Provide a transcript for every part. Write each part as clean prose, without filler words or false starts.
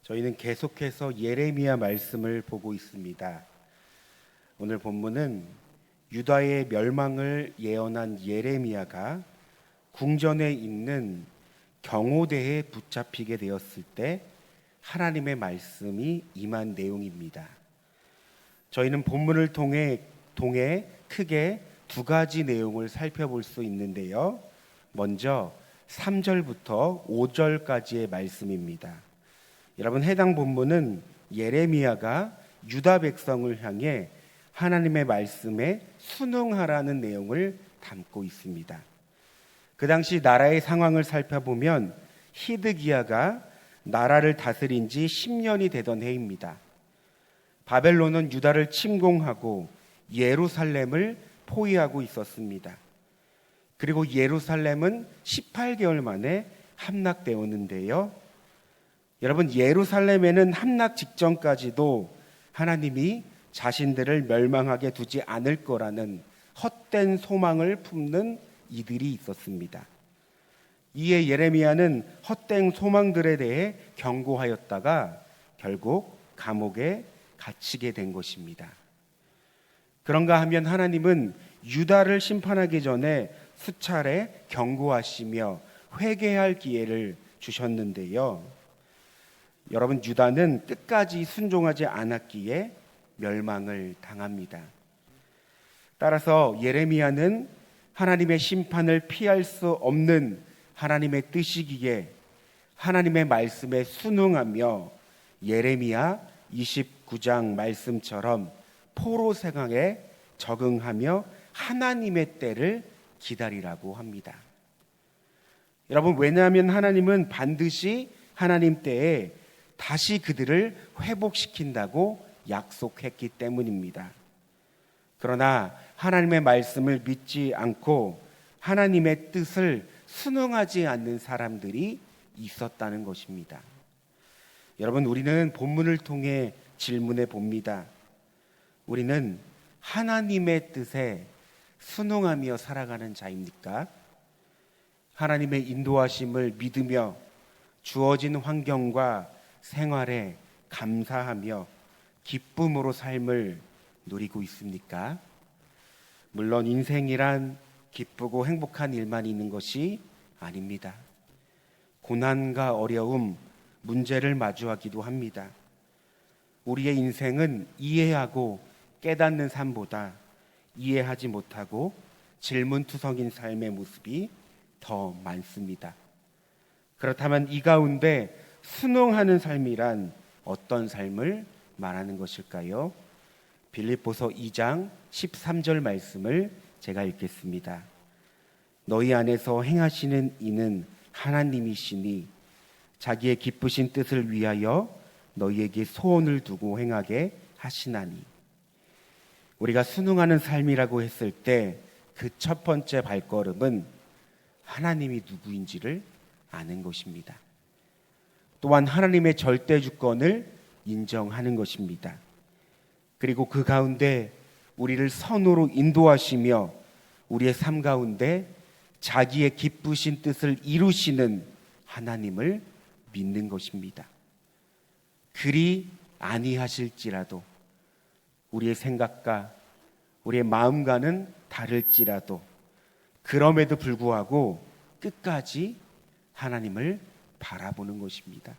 저희는 계속해서 예레미야 말씀을 보고 있습니다. 오늘 본문은 유다의 멸망을 예언한 예레미야가 궁전에 있는 경호대에 붙잡히게 되었을 때 하나님의 말씀이 임한 내용입니다. 저희는 본문을 통해 크게 두 가지 내용을 살펴볼 수 있는데요. 먼저 3절부터 5절까지의 말씀입니다. 여러분, 해당 본문은 예레미야가 유다 백성을 향해 하나님의 말씀에 순응하라는 내용을 담고 있습니다. 그 당시 나라의 상황을 살펴보면 히드기야가 나라를 다스린 지 10년이 되던 해입니다. 바벨론은 유다를 침공하고 예루살렘을 포위하고 있었습니다. 그리고 예루살렘은 18개월 만에 함락되었는데요. 여러분, 예루살렘에는 함락 직전까지도 하나님이 자신들을 멸망하게 두지 않을 거라는 헛된 소망을 품는 이들이 있었습니다. 이에 예레미야는 헛된 소망들에 대해 경고하였다가 결국 감옥에 갇히게 된 것입니다. 그런가 하면 하나님은 유다를 심판하기 전에 수차례 경고하시며 회개할 기회를 주셨는데요. 여러분, 유다는 끝까지 순종하지 않았기에 멸망을 당합니다. 따라서 예레미야는 하나님의 심판을 피할 수 없는 하나님의 뜻이기에 하나님의 말씀에 순응하며 예레미야 29장 말씀처럼 포로 생활에 적응하며 하나님의 때를 기다리라고 합니다. 여러분, 왜냐하면 하나님은 반드시 하나님 때에 다시 그들을 회복시킨다고 약속했기 때문입니다. 그러나 하나님의 말씀을 믿지 않고 하나님의 뜻을 순응하지 않는 사람들이 있었다는 것입니다. 여러분, 우리는 본문을 통해 질문해 봅니다. 우리는 하나님의 뜻에 순응하며 살아가는 자입니까? 하나님의 인도하심을 믿으며 주어진 환경과 생활에 감사하며 기쁨으로 삶을 누리고 있습니까? 물론 인생이란 기쁘고 행복한 일만 있는 것이 아닙니다. 고난과 어려움, 문제를 마주하기도 합니다. 우리의 인생은 이해하고 깨닫는 삶보다 이해하지 못하고 질문투성인 삶의 모습이 더 많습니다. 그렇다면 이 가운데 순응하는 삶이란 어떤 삶을 말하는 것일까요? 빌립보서 2장 13절 말씀을 제가 읽겠습니다. 너희 안에서 행하시는 이는 하나님이시니 자기의 기쁘신 뜻을 위하여 너희에게 소원을 두고 행하게 하시나니. 우리가 순응하는 삶이라고 했을 때 그 첫 번째 발걸음은 하나님이 누구인지를 아는 것입니다. 또한 하나님의 절대 주권을 인정하는 것입니다. 그리고 그 가운데 우리를 선으로 인도하시며 우리의 삶 가운데 자기의 기쁘신 뜻을 이루시는 하나님을 믿는 것입니다. 그리 아니하실지라도 우리의 생각과 우리의 마음과는 다를지라도 그럼에도 불구하고 끝까지 하나님을 바라보는 것입니다.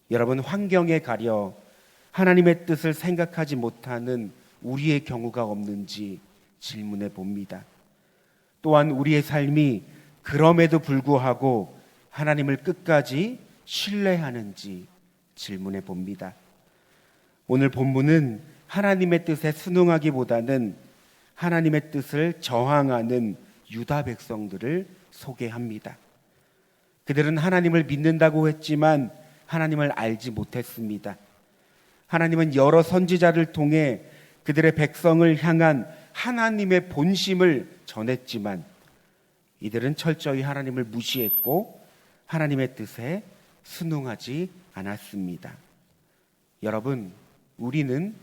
여러분, 환경에 가려 하나님의 뜻을 생각하지 못하는 우리의 경우가 없는지 질문해 봅니다. 또한 우리의 삶이 그럼에도 불구하고 하나님을 끝까지 신뢰하는지 질문해 봅니다. 오늘 본문은 하나님의 뜻에 순응하기보다는 하나님의 뜻을 저항하는 유다 백성들을 소개합니다. 그들은 하나님을 믿는다고 했지만 하나님을 알지 못했습니다. 하나님은 여러 선지자를 통해 그들의 백성을 향한 하나님의 본심을 전했지만 이들은 철저히 하나님을 무시했고 하나님의 뜻에 순응하지 않았습니다. 여러분, 우리는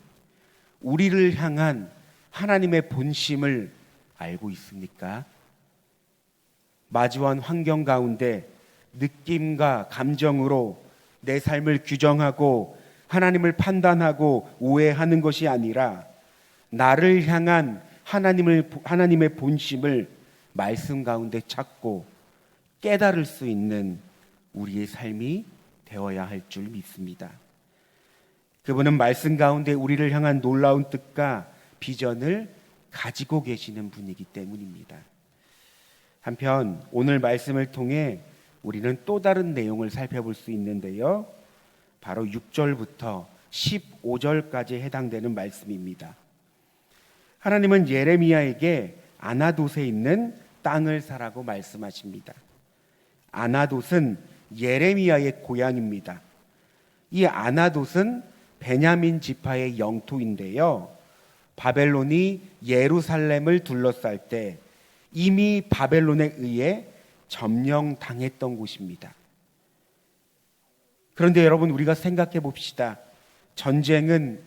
우리를 향한 하나님의 본심을 알고 있습니까? 마주한 환경 가운데 느낌과 감정으로 내 삶을 규정하고 하나님을 판단하고 오해하는 것이 아니라 나를 향한 하나님의 본심을 말씀 가운데 찾고 깨달을 수 있는 우리의 삶이 되어야 할 줄 믿습니다. 그분은 말씀 가운데 우리를 향한 놀라운 뜻과 비전을 가지고 계시는 분이기 때문입니다. 한편 오늘 말씀을 통해 우리는 또 다른 내용을 살펴볼 수 있는데요. 바로 6절부터 15절까지 해당되는 말씀입니다. 하나님은 예레미야에게 아나돗에 있는 땅을 사라고 말씀하십니다. 아나돗은 예레미야의 고향입니다. 이 아나돗은 베냐민 지파의 영토인데요. 바벨론이 예루살렘을 둘러쌀 때 이미 바벨론에 의해 점령당했던 곳입니다. 그런데 여러분, 우리가 생각해 봅시다. 전쟁은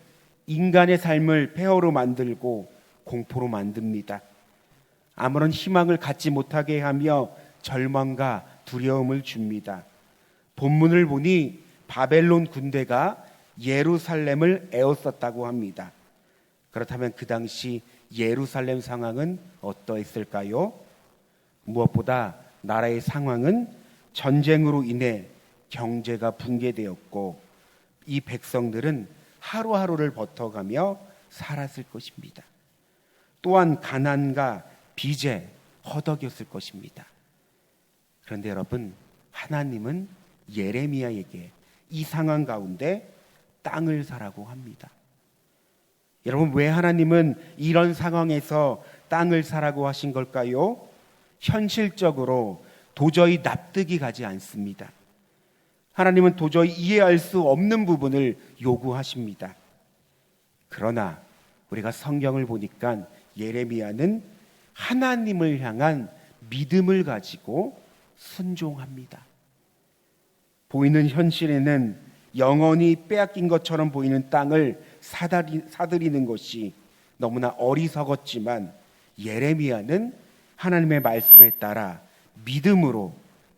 인간의 삶을 폐허로 만들고 공포로 만듭니다. 아무런 희망을 갖지 못하게 하며 절망과 두려움을 줍니다. 본문을 보니 바벨론 군대가 예루살렘을 에워쌌다고 합니다. 그렇다면 그 당시 예루살렘 상황은 어떠했을까요? 무엇보다 나라의 상황은 전쟁으로 인해 경제가 붕괴되었고 이 백성들은 하루하루를 버텨가며 살았을 것입니다. 또한 가난과 빚에 허덕였을 것입니다. 그런데 여러분, 하나님은 예레미야에게 이 상황 가운데 땅을 사라고 합니다. 여러분, 왜 하나님은 이런 상황에서 땅을 사라고 하신 걸까요? 현실적으로 도저히 납득이 가지 않습니다. 하나님은 도저히 이해할 수 없는 부분을 요구하십니다. 그러나 우리가 성경을 보니까 예레미야는 하나님을 향한 믿음을 가지고 순종합니다. 보이는 현실에는 영원히 빼앗긴 것처럼 보이는 땅을 사들이는 것이 너무나 어리석었지만 예레미야는 하나님의 말씀에 따라 믿음으로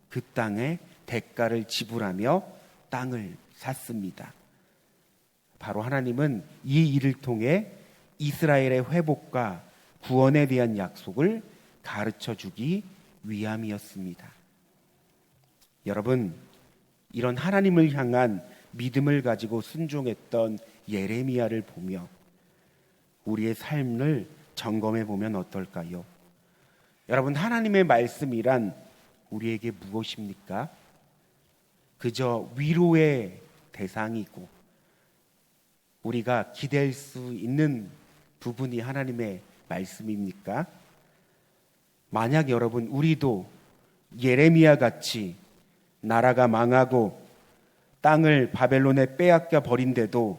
그 땅에 대가를 지불하며 땅을 샀습니다. 바로 하나님은 이 일을 통해 이스라엘의 회복과 구원에 대한 약속을 가르쳐 주기 위함이었습니다. 여러분, 이런 하나님을 향한 믿음을 가지고 순종했던 예레미야를 보며 우리의 삶을 점검해 보면 어떨까요? 여러분, 하나님의 말씀이란 우리에게 무엇입니까? 그저 위로의 대상이고 우리가 기댈 수 있는 부분이 하나님의 말씀입니까? 만약 여러분, 우리도 예레미야 같이 나라가 망하고 땅을 바벨론에 빼앗겨 버린데도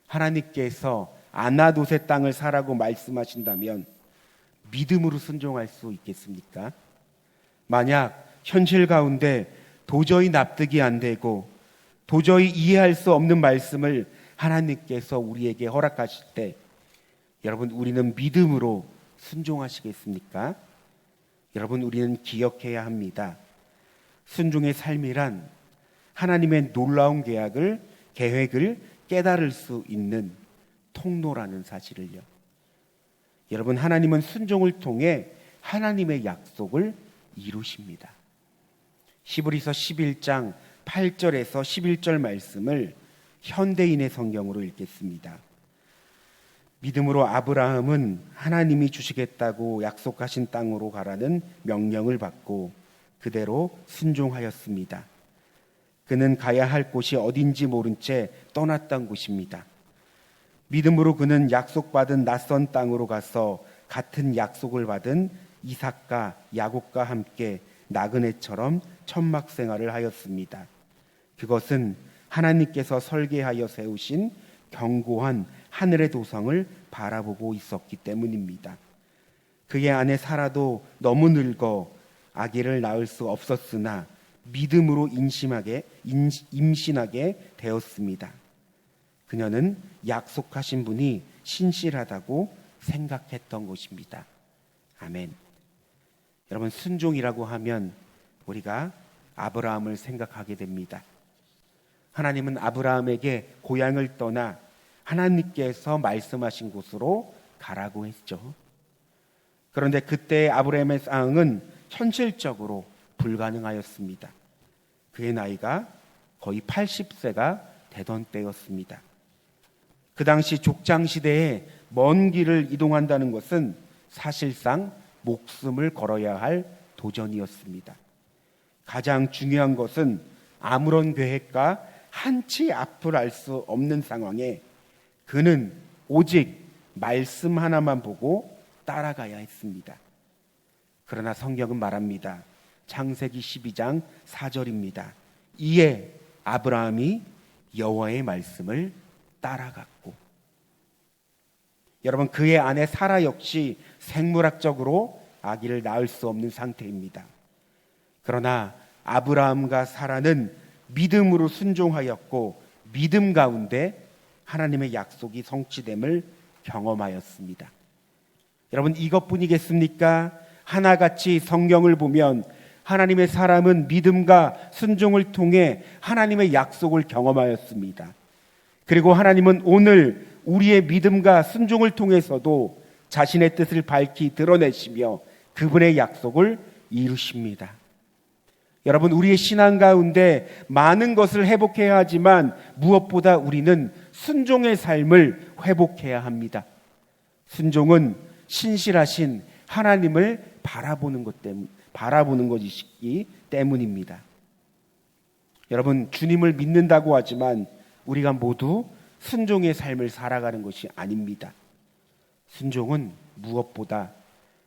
하나님께서 아나돗의 땅을 사라고 말씀하신다면 믿음으로 순종할 수 있겠습니까? 만약 현실 가운데 도저히 납득이 안 되고 도저히 이해할 수 없는 말씀을 하나님께서 우리에게 허락하실 때 여러분, 우리는 믿음으로 순종하시겠습니까? 여러분, 우리는 기억해야 합니다. 순종의 삶이란 하나님의 놀라운 계획을 깨달을 수 있는 통로라는 사실을요. 여러분, 하나님은 순종을 통해 하나님의 약속을 이루십니다. 히브리서 11장 8절에서 11절 말씀을 현대인의 성경으로 읽겠습니다. 믿음으로 아브라함은 하나님이 주시겠다고 약속하신 땅으로 가라는 명령을 받고 그대로 순종하였습니다. 그는 가야 할 곳이 어딘지 모른 채 떠났던 곳입니다. 믿음으로 그는 약속받은 낯선 땅으로 가서 같은 약속을 받은 이삭과 야곱과 함께 나그네처럼 천막 생활을 하였습니다. 그것은 하나님께서 설계하여 세우신 견고한 하늘의 도성을 바라보고 있었기 때문입니다. 그의 아내 사라도 너무 늙어 아기를 낳을 수 없었으나 믿음으로 임신하게 되었습니다. 그녀는 약속하신 분이 신실하다고 생각했던 것입니다. 아멘. 여러분, 순종이라고 하면 우리가 아브라함을 생각하게 됩니다. 하나님은 아브라함에게 고향을 떠나 하나님께서 말씀하신 곳으로 가라고 했죠. 그런데 그때 아브라함의 상황은 현실적으로 불가능하였습니다. 그의 나이가 거의 80세가 되던 때였습니다. 그 당시 족장 시대에 먼 길을 이동한다는 것은 사실상 목숨을 걸어야 할 도전이었습니다. 가장 중요한 것은 아무런 계획과 한치 앞을 알 수 없는 상황에 그는 오직 말씀 하나만 보고 따라가야 했습니다. 그러나 성경은 말합니다. 창세기 12장 4절입니다. 이에 아브라함이 여호와의 말씀을 따라갔고, 여러분, 그의 아내 사라 역시 생물학적으로 아기를 낳을 수 없는 상태입니다. 그러나 아브라함과 사라는 믿음으로 순종하였고 믿음 가운데 하나님의 약속이 성취됨을 경험하였습니다. 여러분, 이것뿐이겠습니까? 하나같이 성경을 보면 하나님의 사람은 믿음과 순종을 통해 하나님의 약속을 경험하였습니다. 그리고 하나님은 오늘 우리의 믿음과 순종을 통해서도 자신의 뜻을 밝히 드러내시며 그분의 약속을 이루십니다. 여러분, 우리의 신앙 가운데 많은 것을 회복해야 하지만 무엇보다 우리는 순종의 삶을 회복해야 합니다. 순종은 신실하신 하나님을 바라보는 것이기 때문입니다. 여러분, 주님을 믿는다고 하지만 우리가 모두 순종의 삶을 살아가는 것이 아닙니다. 순종은 무엇보다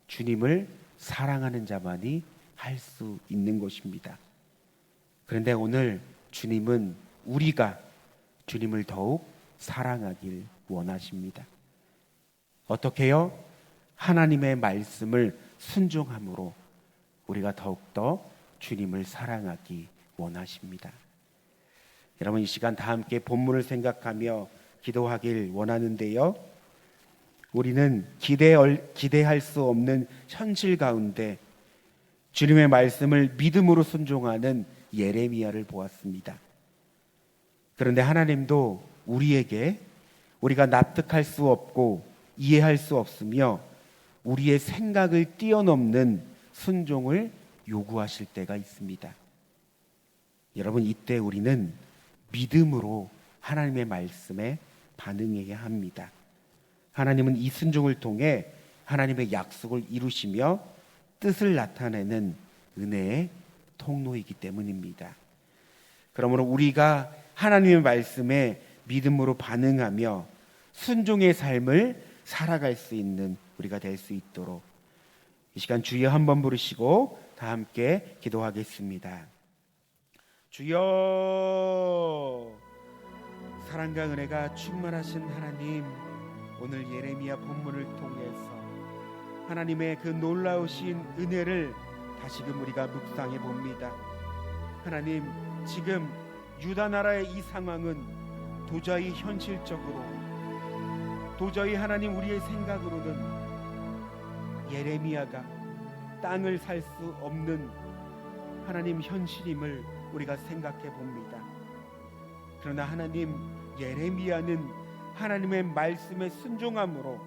주님을 사랑하는 자만이 할 수 있는 것입니다. 그런데 오늘 주님은 우리가 주님을 더욱 사랑하길 원하십니다. 어떻게요? 하나님의 말씀을 순종함으로 우리가 더욱더 주님을 사랑하기 원하십니다. 여러분, 이 시간 다 함께 본문을 생각하며 기도하길 원하는데요. 우리는 기대할 수 없는 현실 가운데 주님의 말씀을 믿음으로 순종하는 예레미야를 보았습니다. 그런데 하나님도 우리에게 우리가 납득할 수 없고 이해할 수 없으며 우리의 생각을 뛰어넘는 순종을 요구하실 때가 있습니다. 여러분, 이때 우리는 믿음으로 하나님의 말씀에 반응해야 합니다. 하나님은 이 순종을 통해 하나님의 약속을 이루시며 뜻을 나타내는 은혜의 통로이기 때문입니다. 그러므로 우리가 하나님의 말씀에 믿음으로 반응하며 순종의 삶을 살아갈 수 있는 우리가 될 수 있도록 이 시간 주여 한번 부르시고 다 함께 기도하겠습니다. 주여, 사랑과 은혜가 충만하신 하나님, 오늘 예레미야 본문을 통해서 하나님의 그 놀라우신 은혜를 다시금 우리가 묵상해 봅니다. 하나님, 지금 유다 나라의 이 상황은 도저히 현실적으로, 도저히 하나님 우리의 생각으로는 예레미야가 땅을 살 수 없는 하나님 현실임을 우리가 생각해 봅니다. 그러나 하나님, 예레미야는 하나님의 말씀에 순종함으로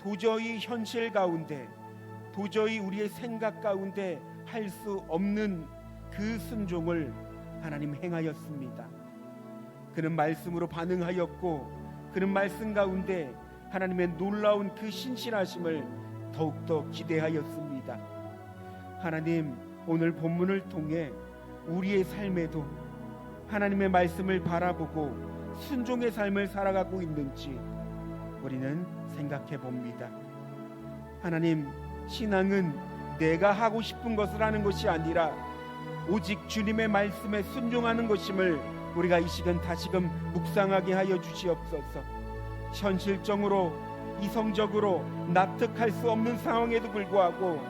도저히 현실 가운데, 도저히 우리의 생각 가운데 할 수 없는 그 순종을 하나님 행하였습니다. 그는 말씀으로 반응하였고 그는 말씀 가운데 하나님의 놀라운 그 신실하심을 더욱더 기대하였습니다. 하나님, 오늘 본문을 통해 우리의 삶에도 하나님의 말씀을 바라보고 순종의 삶을 살아가고 있는지 우리는 생각해 봅니다. 하나님, 신앙은 내가 하고 싶은 것을 하는 것이 아니라 오직 주님의 말씀에 순종하는 것임을 우리가 이 시간 다시금 묵상하게 하여 주시옵소서. 현실적으로, 이성적으로 납득할 수 없는 상황에도 불구하고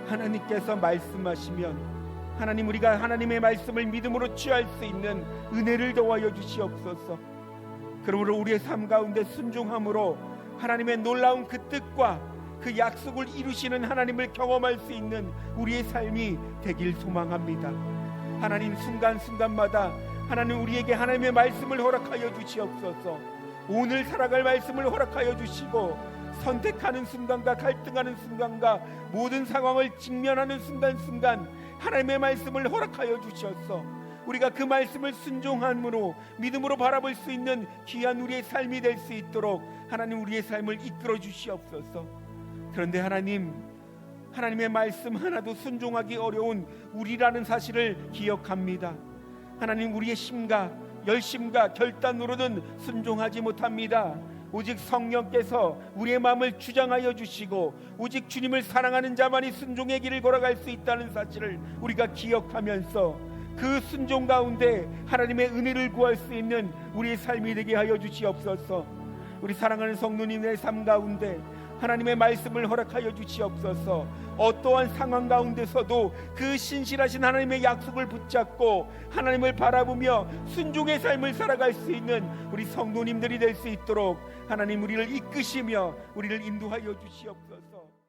하나님께서 말씀하시면 하나님, 우리가 하나님의 말씀을 믿음으로 취할 수 있는 은혜를 더하여 주시옵소서. 그러므로 우리의 삶 가운데 순종함으로 하나님의 놀라운 그 뜻과 그 약속을 이루시는 하나님을 경험할 수 있는 우리의 삶이 되길 소망합니다. 하나님, 순간순간마다 하나님 우리에게 하나님의 말씀을 허락하여 주시옵소서. 오늘 살아갈 말씀을 허락하여 주시고 선택하는 순간과 갈등하는 순간과 모든 상황을 직면하는 순간순간 하나님의 말씀을 허락하여 주셔서 우리가 그 말씀을 순종함으로 믿음으로 바라볼 수 있는 귀한 우리의 삶이 될 수 있도록 하나님 우리의 삶을 이끌어 주시옵소서. 그런데 하나님의 말씀 하나도 순종하기 어려운 우리라는 사실을 기억합니다. 하나님 우리의 심과 열심과 결단으로는 순종하지 못합니다. 오직 성령께서 우리의 마음을 주장하여 주시고 오직 주님을 사랑하는 자만이 순종의 길을 걸어갈 수 있다는 사실을 우리가 기억하면서 그 순종 가운데 하나님의 은혜를 구할 수 있는 우리의 삶이 되게 하여 주시옵소서. 우리 사랑하는 성도님의 삶 가운데 하나님의 말씀을 허락하여 주시옵소서. 어떠한 상황 가운데서도 그 신실하신 하나님의 약속을 붙잡고 하나님을 바라보며 순종의 삶을 살아갈 수 있는 우리 성도님들이 될 수 있도록 하나님 우리를 이끄시며 우리를 인도하여 주시옵소서.